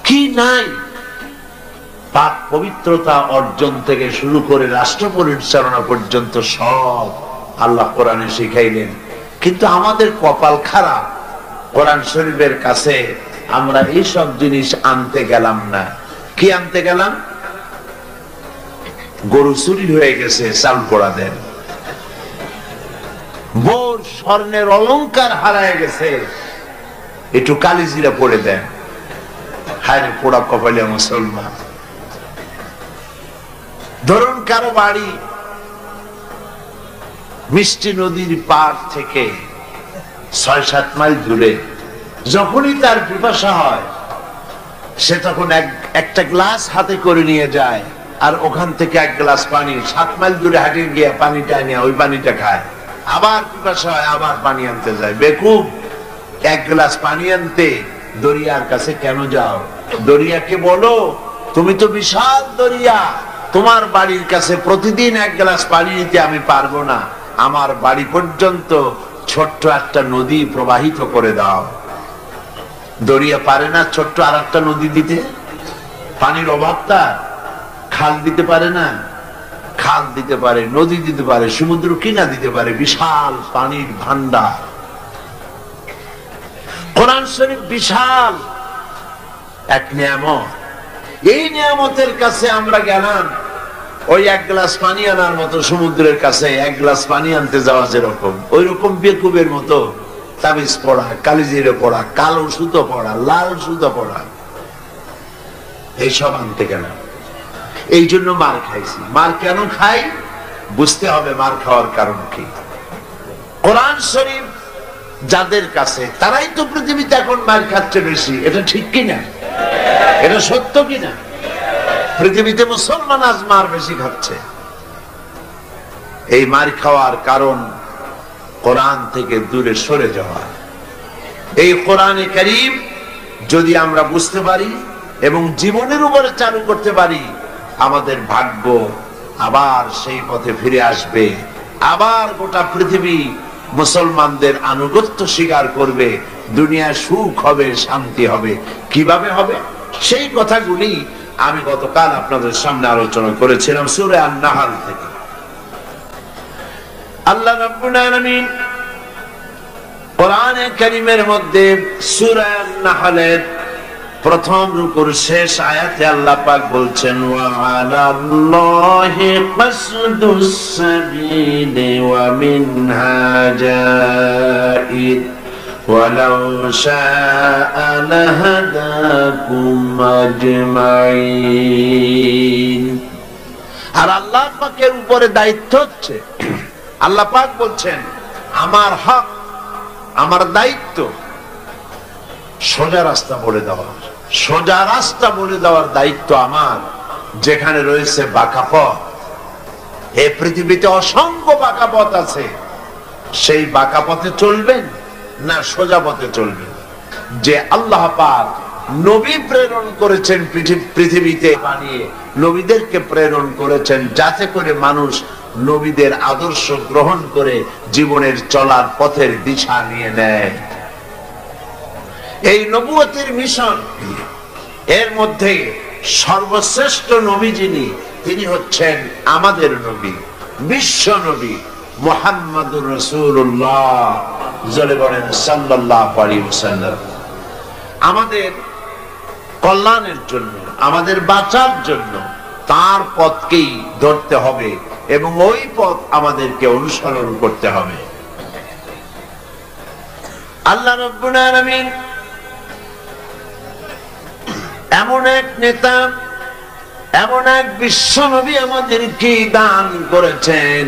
কি নাই? পাক পবিত্রতা অর্জন থেকে শুরু করে রাষ্ট্র পরিচালনা পর্যন্ত সব আল্লাহ কোরআনে শিখাইলেন। কিন্তু আমাদের কপাল খারাপ, কোরআন শরীফের কাছে আমরা এইসব জিনিস আনতে গেলাম না। কি আনতে গেলাম? গরু চুরি হয়ে গেছে, চাল পোড়া দেন। বোর স্বর্ণের অলংকার হারায় গেছে, একটু কালিজিরা পড়ে দেন। হায় রে পোড়া কপালে মুসলমান। ধরুন কারো বাড়ি মিষ্টি নদীর পার থেকে ৬-৭ মাইল দূরে, যখনই তার পিপাসা হয় সে তখন একটা গ্লাস হাতে করে নিয়ে যায়, আর ওখান থেকে 1 গ্লাস পানি 7 মাইল দূরে হাঁটে গিয়ে পানিটা নিয়ে ওই পানিটা খায়। আবার পিপাসা হয়, আবার পানি আনতে যায়। বেকুব, 1 গ্লাস পানি আনতে দরিয়ার কাছে কেন যাও? দরিয়াকে বলো, তুমি তো বিশাল দরিয়া, তোমার বাড়ির কাছে প্রতিদিন 1 গ্লাস পানি নিতে আমি পারবো না, আমার বাড়ি পর্যন্ত ছোট্ট একটা নদী প্রবাহিত করে দাও। দরিয়া পারে না ছোট্ট আর একটা নদী দিতে? পানির অভাবটা খাল দিতে পারে না? খাল দিতে পারে, নদী দিতে পারে, সমুদ্র কিনা দিতে পারে, বিশাল পানির ভান্ডার। কোরআন শরীফ বিশাল এক নিয়ামত। এই নিয়ামতের কাছে আমরা গেলাম ওই 1 গ্লাস পানি আনার মতো। সমুদ্রের কাছে 1 গ্লাস পানি আনতে যাওয়া যেরকম, ওই রকম বেকুবের মতো তাবিজ পড়া, কালিজিরে পড়া, কালো সুতো পড়া, লাল সুতো পড়া, এইসব আনতে গেলাম। এই জন্য মার খাইছি। মার কেন খাই? বুঝতে হবে মার খাওয়ার কারণ কি। কোরআন শরীফ যাদের কাছে, তারাই তো পৃথিবীতে এখন মার খাচ্ছে বেশি। এটা ঠিক কিনা? এটা সত্য কিনা? পৃথিবীতে মুসলমান আজ মার বেশি খাচ্ছে। এই মার খাওয়ার কারণ কোরআন থেকে দূরে সরে যাওয়া। এই কোরআনে কারীম যদি আমরা বুঝতে পারি এবং জীবনের উপরে চালু করতে পারি, আমাদের ভাগ্য আবার সেই পথে ফিরে আসবে। আবার গোটা পৃথিবী মুসলমানদের আনুগত্য স্বীকার করবে, দুনিয়ায় সুখ হবে, শান্তি হবে। কিভাবে হবে? সেই কথাগুলি আমি গতকাল আপনাদের সামনে আলোচনা করেছিলাম সূরা আন-নাহল থেকে। আল্লাহ রাব্বুল আলামিন কোরআনে কারীমের মধ্যে সূরা আন-নাহলের প্রথম রুকুর শেষ আয়াতে আল্লাহ পাক বলছেন, ওয়া আলাল্লাহি কাসদুস সাবিলি ওয়া মিনহা জাইদ ওয়ালাউ শাআ লাহাদাকুম আজমাইন। আর আল্লাহ পাকের উপরে দায়িত্ব হচ্ছে, আল্লাহ পাক বলছেন আমার হক, আমার দায়িত্ব সোজা রাস্তা বলে দেওয়া। সোজা রাস্তা বলে দেওয়ার দায়িত্ব আমার। যেখানে রয়েছে বাঁকা পথ, এই পৃথিবীতে অসংখ্য বাঁকা পথ আছে, সেই বাঁকা পথে চলবেন না সোজা পথে চলবেন? যে আল্লাহ পাক নবী প্রেরণ করেছেন পৃথিবীতে বানিয়ে, নবীদেরকে প্রেরণ করেছেন যাতে করে মানুষ নবীদের আদর্শ গ্রহণ করে জীবনের চলার পথের দিশা নিয়ে নেয়। এই নবুয়তের মিশন, এর মধ্যে সর্বশ্রেষ্ঠ নবী যিনি, তিনি হচ্ছেন আমাদের নবী, বিশ্ব নবী মুহাম্মদুর রাসূলুল্লাহ সাল্লাল্লাহু আলাইহি ওয়াসাল্লাম। আমাদের কল্যাণের জন্য, আমাদের বাঁচার জন্য তার পথকেই ধরতে হবে এবং ওই পথ আমাদেরকে অনুসরণ করতে হবে। আল্লাহ রাব্বুল আলামিন এমন এক নেতা, এমন এক বিশ্ব নবী আমাদেরকে দান করেছেন,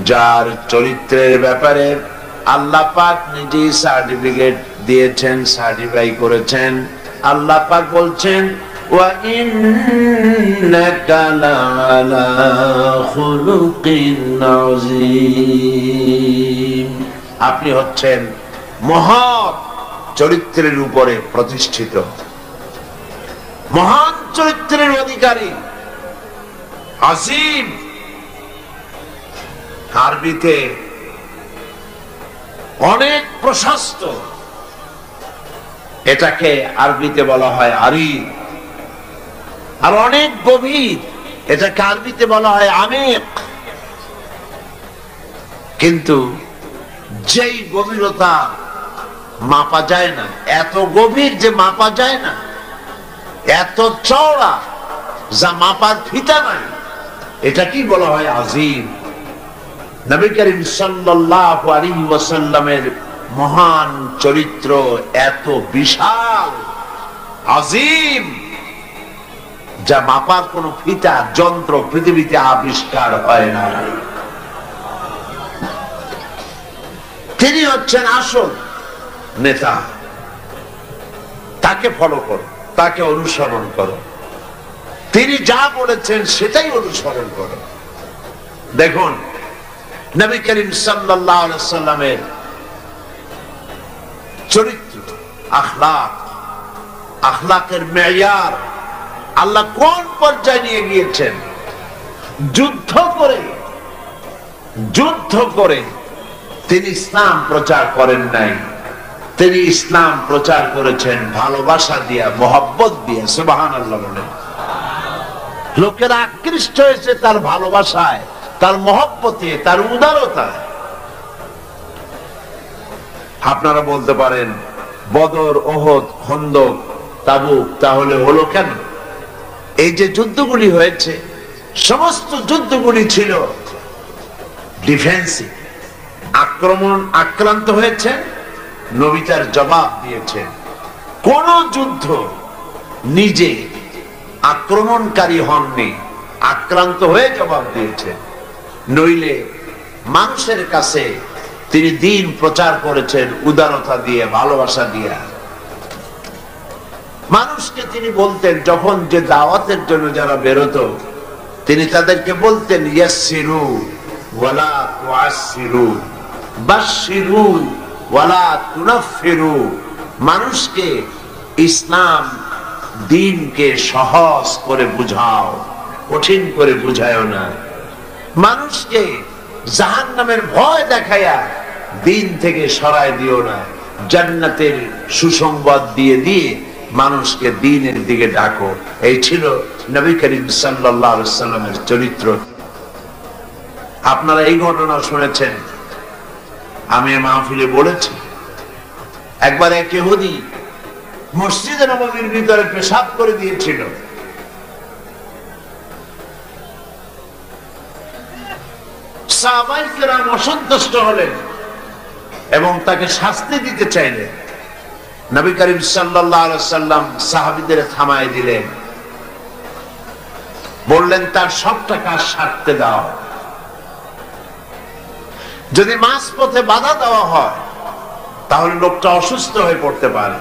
যার চরিত্রের ব্যাপারে আল্লাহ পাক নিজে সার্টিফিকেট দিয়েছেন, সার্টিফাই করেছেন। আল্লাহ পাক বলছেন, ওয়া ইন্নাকা লাআলা খুলুকিন আযীম। আপনি হচ্ছেন মহৎ চরিত্রের উপরে প্রতিষ্ঠিত, মহান চরিত্রের অধিকারী। আজিম আরবিতে অনেক প্রশস্ত, এটাকে আরবিতে বলা হয় আরিদ। আর অনেক গভীর, এটাকে আরবিতে বলা হয় আমিক। কিন্তু যেই গভীরতা মাপা যায় না, এত গভীর যে মাপা যায় না, এত চওড়া যা মাপার ফিতা নাই, এটা কি বলা হয় আজিম। নবী করিম সাল্লাল্লাহু আলাইহি ওয়াসাল্লামের মহান চরিত্র এত বিশাল, আজিম, যা মাপার কোন ফিতা যন্ত্র পৃথিবীতে আবিষ্কার হয় না। তিনি হচ্ছেন আসল নেতা। তাকে ফলো করো, তাকে অনুসরণ করো, তিনি যা বলেছেন সেটাই অনুসরণ করো। দেখুন নবী করিম সাল্লাল্লাহু আলাইহি ওয়াসাল্লামের চরিত্র, আখলাক, আখলাকের মেয়ার আল্লাহ কোন পর্যায়ে নিয়ে গিয়েছেন। যুদ্ধ করে তিনি ইসলাম প্রচার করেন নাই, তিনি ইসলাম প্রচার করেছেন ভালোবাসা দিয়া, মোহাব্বত দিয়া। সুবহানাল্লাহ বলেন। লোকেরা আকৃষ্ট হয়েছে তার ভালোবাসায়, তার মহব্বতে, তার উদারতায়। আপনারা বলতে পারেন বদর, ওহদ, খন্দক, তাবুক তাহলে হলো কেন? এই যে যুদ্ধগুলি হয়েছে, সমস্ত যুদ্ধগুলি ছিল ডিফেন্সিভ, আক্রান্ত হয়েছে, নবী তার জবাব দিয়েছেন। কোন যুদ্ধ নিজে আক্রমণকারী হননি, আক্রান্ত হয়ে জবাব দিয়েছেন। নইলে মানুষের কাছে তিনি দ্বীন প্রচার করেছেন উদারতা দিয়ে, ভালোবাসা দিয়ে। মানুষকে তিনি বলতেন, যখন যে দাওয়াতের জন্য যারা বেরোতো, তিনি তাদেরকে বলতেন ইয়াসসিরু ওয়ালা তুআসসিরু, বাশশিরু ওয়ালা তুনাফফিরু। মানুষকে ইসলাম দ্বীনকে সহজ করে বুঝাও, কঠিন করে বুঝায়ও না। মানুষকে জাহান্নামের ভয় দেখায়া দ্বীন থেকে সরায় দিও না। জান্নাতের সুসংবাদ দিয়ে দিয়ে মানুষকে দ্বীনের দিকে ডাকো। এই ছিল নবী করিম সাল্লাল্লাহু আলাইহি ওয়াসাল্লামের চরিত্র। আপনারা এই ঘটনা শুনেছেন, আমি মাহফিলে বলেছি। একবার এক ইহুদি মসজিদে নববীর ভিতরে পেশাব করে দিয়েছিল। সাহাবায়ে কেরাম অসন্তুষ্ট হলেন এবং তাকে শাস্তি দিতে চাইলেন। নবী করিম সাল্লাল্লাহু আলাইহি ওয়াসাল্লাম সাহাবীদের থামায় দিলেন, বললেন তার সবটা কাজ সারতে দাও। যদি মাঝপথে বাধা দেওয়া হয় তাহলে লোকটা অসুস্থ হয়ে পড়তে পারে।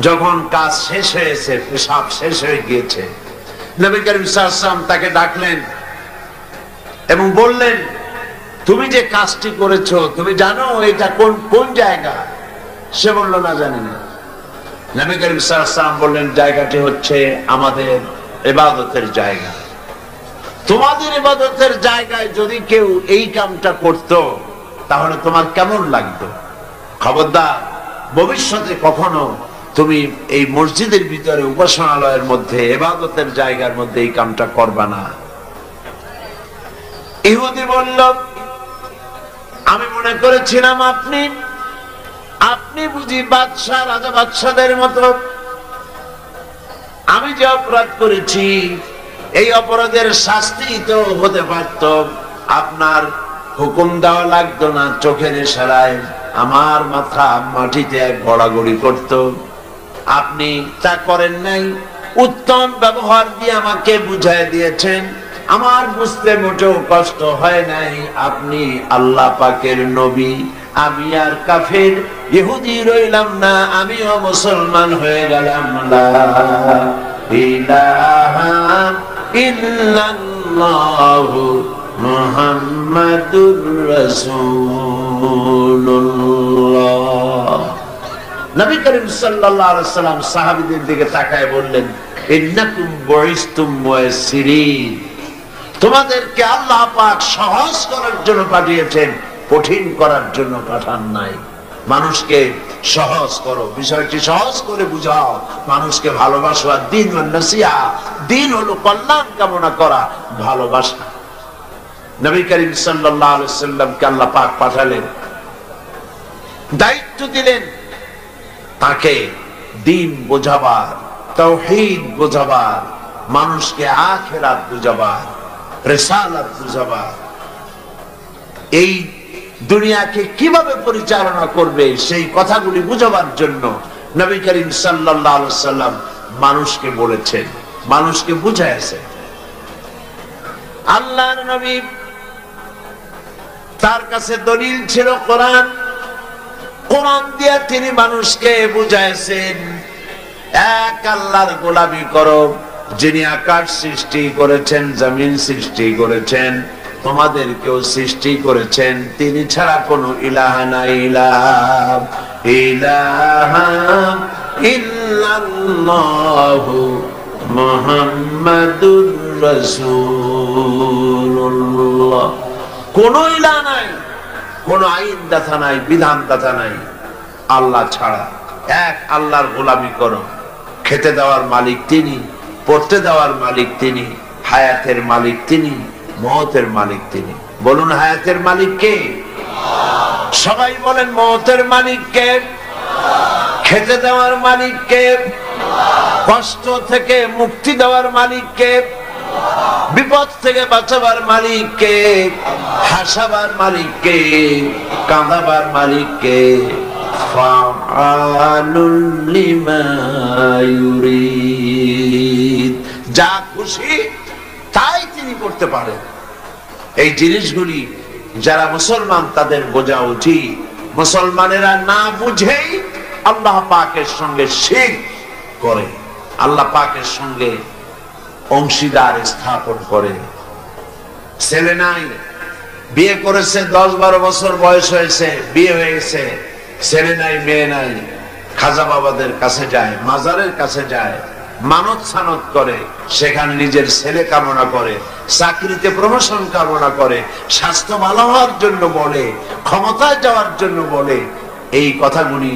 যখন কাজ শেষ হয়েছে, পেশাব শেষ হয়ে গিয়েছে, নবী করিম সাল্লাল্লাহু আলাইহি ওয়াসাল্লাম তাকে ডাকলেন এবং বললেন, তুমি যে কাজটি করেছো তুমি জানো এটা কোন জায়গা? সে বলল না, জানি না। নবী করিম সাল্লাল্লাহু আলাইহি ওয়াসাল্লাম বললেন, জায়গাটি হচ্ছে আমাদের ইবাদতের জায়গা। তোমাদের ইবাদতের জায়গায় যদি কেউ এই কামটা করত তাহলে তোমার কেমন লাগতো? খবরদার ভবিষ্যতে কখনো তুমি এই মসজিদের ভিতরে, উপাসনালয়ের মধ্যে, ইবাদতের জায়গার মধ্যে এই কামটা করবা না। ইহুদি বলল, আমি মনে করেছিলাম আপনি বুঝি বাদশাহ, রাজা বাদশাদের মতো। আমি যে অপরাধ করেছি এই অপরাধের শাস্তি তো হতে পারত, আপনার হুকুম দেওয়া লাগতো না, চোখের ইশারায় আমার মাথা মাটিতে গড়াগড়ি করত। আপনি তা করেন নাই, উত্তম ব্যবহার দিয়ে আমাকে বুঝাই দিয়েছেন, আমার বুঝতে মোটেও কষ্ট হয় নাই। আপনি আল্লাহ পাকের নবী, আমি আর কাফের ইহুদি রইলাম না, আমিও মুসলমান হয়ে গেলাম। লা ইলাহা ইল্লাল্লাহু মুহাম্মাদুর রাসূলুল্লাহ। নবী করিম সাল্লাল্লাহু আলাইহি ওয়াসাল্লাম সাহাবীদের দিকে তাকায় বললেন, ইন্নাকুম বুইসতুম মুয়াসসিরিন, তোমাদেরকে আল্লাহ পাক সহজ করার জন্য পাঠিয়েছেন, কঠিন করার জন্য পাঠান নাই। মানুষকে সহজ করো, বিষয়টি সহজ করে বুঝাও, মানুষকে ভালোবাসো। আর দ্বীন ওয়ান নাসিহা, দ্বীন হলো কল্যাণ কামনা করা, ভালোবাসা। নবী করিম সাল্লাল্লাহু আলাইহি ওয়াসাল্লামকে আল্লাহ পাক পাঠালেন, দায়িত্ব দিলেন তাকে দ্বীন বোঝাবার, তাওহীদ বোঝাবার, মানুষকে আখিরাত বোঝাবার, রিসালাত বোঝাবার, এই দুনিয়াকে কিভাবে পরিচালনা করবে সেই কথাগুলি বোঝাবার জন্য নবী করিম সাল্লাল্লাহু আলাইহি ওয়াসাল্লাম মানুষকে বলেছেন, মানুষকে বুঝাইছেন। আল্লাহর নবী, তার কাছে দলিল ছিল কোরআন। কোরআন দিয়ে তিনি মানুষকে বুঝাইছেন, এক আল্লাহর গোলামি করো, যিনি আকাশ সৃষ্টি করেছেন, জমিন সৃষ্টি করেছেন, তোমাদেরকেও সৃষ্টি করেছেন, তিনি ছাড়া কোনো ইলাহ নাই, ইলাহ ইলাহা ইল্লাল্লাহু মুহাম্মাদুর রাসূলুল্লাহ। কোনো ইলাহ নাই, কোনো আইন দাতা নাই, বিধান দাতা নাই আল্লাহ ছাড়া। এক আল্লাহর গোলামি করো। খেতে দেওয়ার মালিক তিনি, পড়তে দেওয়ার মালিক তিনি, হায়াতের মালিক তিনি, মওতের মালিক তিনি। বলুন, হায়াতের মালিক কে? সবাই বলেন, মওতের মালিক কে? খেতে দেওয়ার মালিক কে? কষ্ট থেকে মুক্তি দেওয়ার মালিক কে? বিপদ থেকে বাঁচাবার মালিক কে? হাসাবার মালিক কে? কাঁদাবার মালিক কে? ফাআলুল লিমা ইউরিদ, যা খুশি তাই তিনি করতে পারেন। এই জিনিসগুলি যারা মুসলমান তাদের বোঝা উচিত। মুসলমানেরা না বুঝেই আল্লাহ পাকের সঙ্গে শিরক করে, আল্লাহ পাকের সঙ্গে অংশীদার স্থাপন করে। ছেলে নাই, বিয়ে করেছে, 10-12 বছর বয়স হয়েছে, বিয়ে হয়ে গেছে, ছেলে নাই, মেয়ে নাই, খাজা বাবাদের কাছে যায়, মাজারের কাছে যায়, মানত সানত করে, সেখানে নিজের ছেলে কামনা করে, চাকরিতে প্রমোশন কামনা করে, স্বাস্থ্য ভালো হওয়ার জন্য বলে, ক্ষমতায় যাওয়ার জন্য বলে। এই কথাগুলি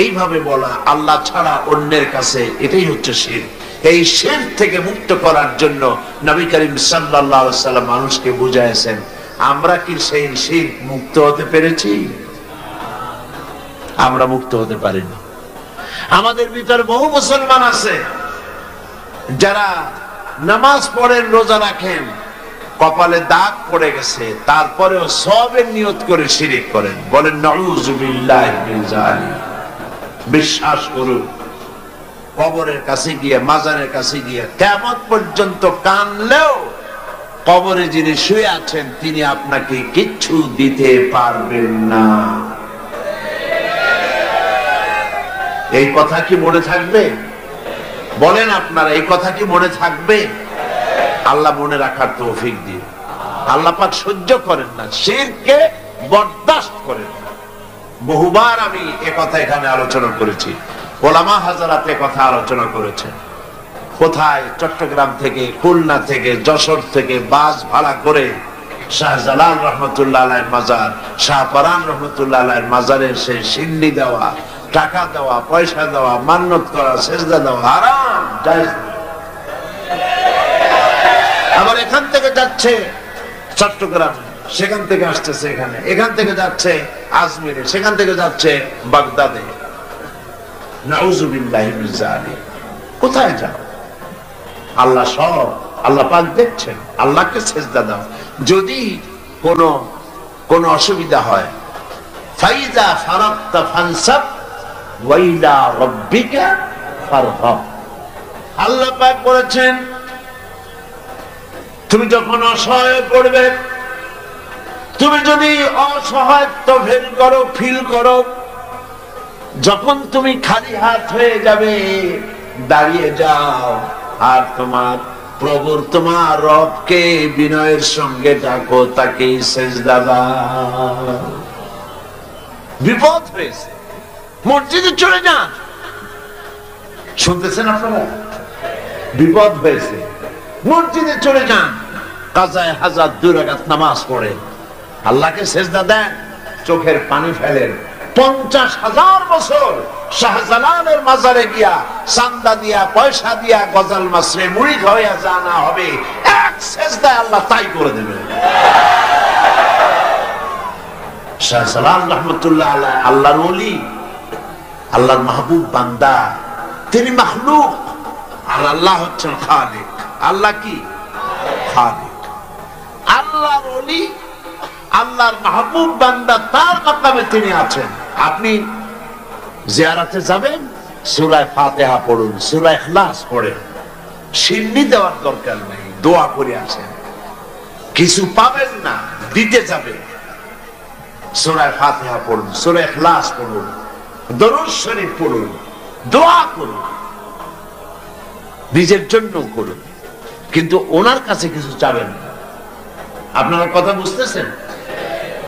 এইভাবে বলা আল্লাহ ছাড়া অন্যের কাছে, এটাই হচ্ছে শিরক। এই শিরক থেকে মুক্ত করার জন্য নবী করিম সাল্লাল্লাহু আলাইহি ওয়াসাল্লাম মানুষকে বুঝাইছেন। আমরা কি সেই শিরক মুক্ত হতে পেরেছি? আমরা মুক্ত হতে পারিনি। আমাদের ভিতরে বহু মুসলমান আছে যারা নামাজ পড়েন, রোজা রাখেন, কপালে দাগ পড়ে গেছে, তারপরেও সবের নিয়ত করে শিরক করেন। বলেন নাউযুবিল্লাহি মিন যালিক। বিশ্বাস করুন, কবরের কাছে গিয়ে, মাজারের কাছে গিয়ে কিয়ামত পর্যন্ত কানলেও কবরে যিনি শুয়ে আছেন তিনি আপনাকে কিচ্ছু দিতে পারবেন না। এই কথা কি মনে থাকবে? বলেন আপনারা, এই কথা কি মনে থাকবে? আল্লাহ মনে রাখার তৌফিক দিন। আল্লাহ পাক সহ্য করেন না, শিরককে বরদাস্ত করেন না। বহুবার আমি এ কথা এখানে আলোচনা করেছি, ওলামা হাজারাত এ কথা আলোচনা করেছেন। কোথায়? চট্টগ্রাম থেকে, খুলনা থেকে, যশোর থেকে বাস ভাড়া করে শাহজালাল রহমতুল্লাহ আলাইহির মাজার, শাহপরান রহমতুল্লাহ আলাইহির মাজারে সে সিন্নি দেওয়া, টাকা দেওয়া, পয়সা দেওয়া, মান্নত করা, সেজদা দেওয়া হারাম, জায়েজ না। আবার এখান থেকে যাচ্ছে চট্টগ্রাম, সেখান থেকে আসতেছে এখানে, এখান থেকে যাচ্ছে আজমিরে, সেখান থেকে যাচ্ছে বাগদাদে। নাউযুবিল্লাহি মিন যালিক। কোথায় যাও? আল্লাহ সব, আল্লাহ পাক দেখছেন। আল্লাহকে সেজদা দাও। যদি কোনো অসুবিধা হয়, ফাইজা ফারাগতা ফানসাব ওয়া ইলা রাব্বিকা ফারহাব। আল্লাহ পাক বলেছেন, তুমি যখন অসহায় পড়বে, তুমি যদি অসহায়ত্ব ফিল করো, যখন তুমি খালি হাত হয়ে যাবে, দাঁড়িয়ে যাও আর তোমার প্রভুর, তোমার রবকে বিনয়ের সঙ্গে ডাকো, তাকে সেজদা দাও। বিপদ হয়েছে, মসজিদে চলে যান। শুনতেছেন আপনারা? বিপদ হয়েছে, মসজিদে চলে যান, কাজায়ে হাজাত 2 রাকাত নামাজ পড়ে, আল্লাহকে সেজদা দেন, চোখের পানি ফেলেন, 50,000 বছর শাহজালালের মাজারে গিয়া চান্দা দিয়া পয়সা দিয়া গজাল মাসরে মুড়ি খাওয়া জানা হবে, এক সেজদায় আল্লাহ তাই করে দেবে। শাহজালাল রহমতুল্লাহ আলাইহি আল্লাহর ওলি, আল্লাহর মাহবুব বান্দা, তিনি মাখলুক আর আল্লাহ হচ্ছেন খালিক। আল্লাহ কি? খালিক। আল্লাহর ওলি, আল্লাহর মাহবুব বান্দা, তার মাকামে তিনি আছেন। আপনি জিয়ারতে যাবেন, সূরা ফাতিহা পড়ুন, সূরা ইখলাস পড়েন, সিন্নি দেওয়ার দরকার নেই, দোয়া করে আসেন। কিছু পাবেন না, দিতে যাবেন, সূরা ফাতিহা পড়ুন, সূরা ইখলাস পড়ুন, দরুদ শরীফ পড়ুন, দোয়া করুন, নিজের জন্য করুন, কিন্তু ওনার কাছে কিছু চাবেন না। আপনারা কথা বুঝতেছেন?